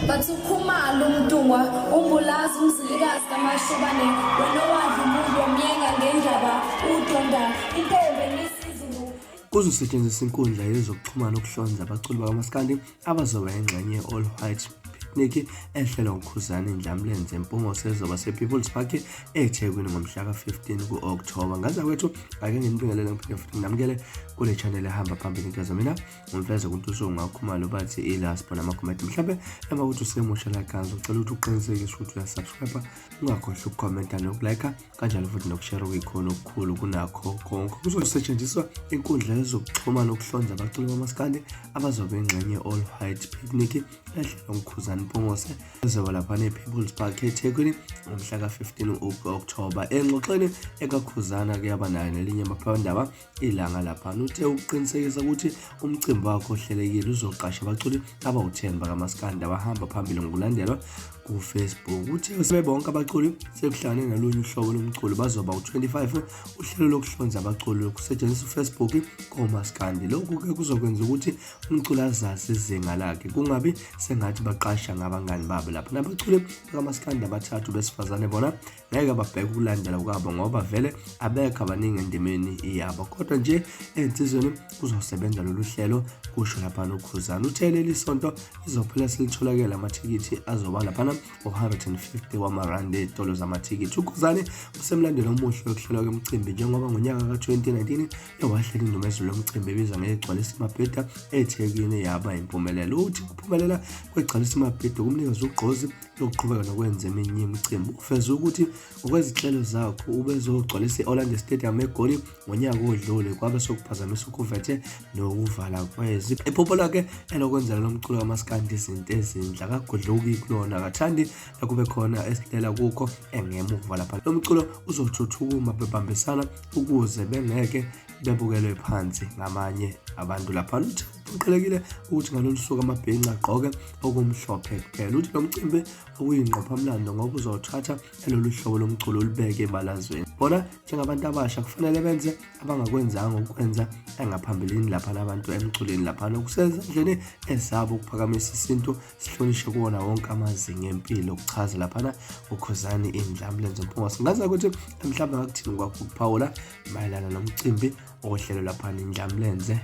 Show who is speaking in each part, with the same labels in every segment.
Speaker 1: bathukhumala umdungwa umbulazi umzilikazi kamashobane wena wadla umuntu wamyenga ngendaba udonda intombi nesizulu.
Speaker 2: Kuzosetshenziswa inkundla yezokuxhumana ukuhlonza abaculi bakaMaskandi abazoba ingxenye ye-All White Picnic ehlelwa uKhuzani Ndlamlenze Mpungose ezoba se-People's Park eThekwini ngomhla ka-15 ku-Okthoba. Ngaza kwethu ake nginibingelele ngiphinde futhi nginamukele kule channel ehamba phambili into mina umfeza kuntuso ngakhumalo bathi ilaspo nama-comment mhlawumbe emva ukuthi usemusha la kanzi ucela ukuthi uqinisekise ukuthi uyasubscribe ungakhohlwa ukukhomenta nokulike kanjalo futhi nokushare okuyikhona okukhulu kunakho konke. Kuzosetshenziswa inkundla yezokuxhumana ukuhlonza abaculi bamaskandi abazobe ingxenye ye-All White Picnic ehlelwa uKhuzani Mpungose ezoba lapha ne-People's Park eThekwini ngomhla ka-15 Okthoba. Engxoxweni ekaKhuzana kuyaba nayo nelinye amaphephandaba ilanga lapha uthe ukuqinisekisa ukuthi umcimbi wakho ohlelekile uzoqasha abaculi abawu-10 bakaMaskandi abahamba phambili ngokulandelwa ku-Facebook. Uthe sebonke abaculi sekuhlangane nalunye uhlobo lomculo bazoba u-25 uhlelo lokuhlonza abaculi kusetshenziswa uFacebook koMaskandi. Lokhu-ke kuzokwenza ukuthi umculi azazi izinga lakhe kungabi sengathi baqasha ngabangani babo lapha. Nabaculi bakaMaskandi abathathu besifazane bona ngeke babheke ukulandela kwabo ngoba vele abekho abaningi endimeni yabo, kodwa nje ensizweni kuzosebenza lolu hlelo kusho lapha uKhuzani. Uthe leli sonto izophela selitholakala amathikithi azoba lapha u-150 wamarandi ezitolo zamathikithi. uKhuzani usemlandela omuhle wokuhlelwa kwemicimbi njengoba ngonyaka ka-2019 ewahlela indumezulu yomcimbi ebizwa ngegcwalisa imabhida eThekwini yaba impumelelo. Uthi ukuphumelela kwegcwalisa imabhida kumnikeza ugqozi lokuqhubeka nokwenza eminye imicimbi. Ufeza ukuthi ngokwezinhlelo zakho ubezogcwalisa i-Orlando Stadium eGoli ngonyaka odlule kwabe sokuphazamisa ukuvethe nokuvala kwezi. Iphupho lakhe elokwenzela lo mculo kaMaskandi izinto ezinhle akagodloki kulona akathandi lakube khona esihlela kukho engemuva lapha. Lo mculo uzothuthukuma bebambisana ukuze bengeke bebukelwe phansi ngamanye abantu lapha. Uqhelekile ukuthi ngalolu suku amabhinqa agqoke okumhlophe kuphela. Uthi lo mcimbi okuyingqophamlando ngoba uzothatha lolu hlobo lomculo ulibeke ebalazweni. Bona njengabantu abasha kufanele benze abangakwenzanga ukwenza engaphambilini lapha nabantu emculweni lapha nokusezandleni ezabo ukuphakamisa isintu sihlonishwe kuwona wonke amazinga empilo ukuchaza lapha uKhuzani Ndlamlenze Mpungose. Ngaza ukuthi mhlawumbe ngakuthini kwakho ukuphawula mayelana nomcimbi ohlelo lapha Ndlamlenze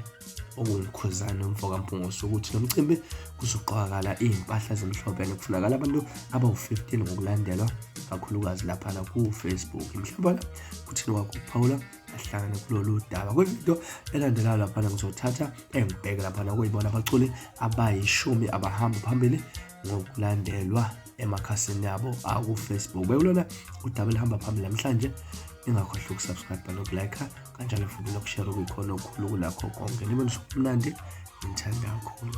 Speaker 2: okuNkhuzani umfoka Mpungose ukuthi lo mcimbi kuzoqhakala impahla zemhlophe kufunakala abantu abawu-15 ngokulandelwa kakhulukazi lapha ku-Facebook. Mhlawumbe kuthini kwakho ukuphawula ahlangane kulolu daba. Kwividiyo elandelayo lapha ngizothatha engibheke lapha kuyibona abaculi abayi-10 abahamba phambili ngokulandelwa emakhasini yabo aku-Facebook. Bekulona udaba elihamba phambili namhlanje. Ningakhohlwa ukusubscribe nokulike kanjalo futhi nokushare okuyikhona okukhulu kunakho konke. Nibe nomsuku omnandi, ngithanda kakhulu.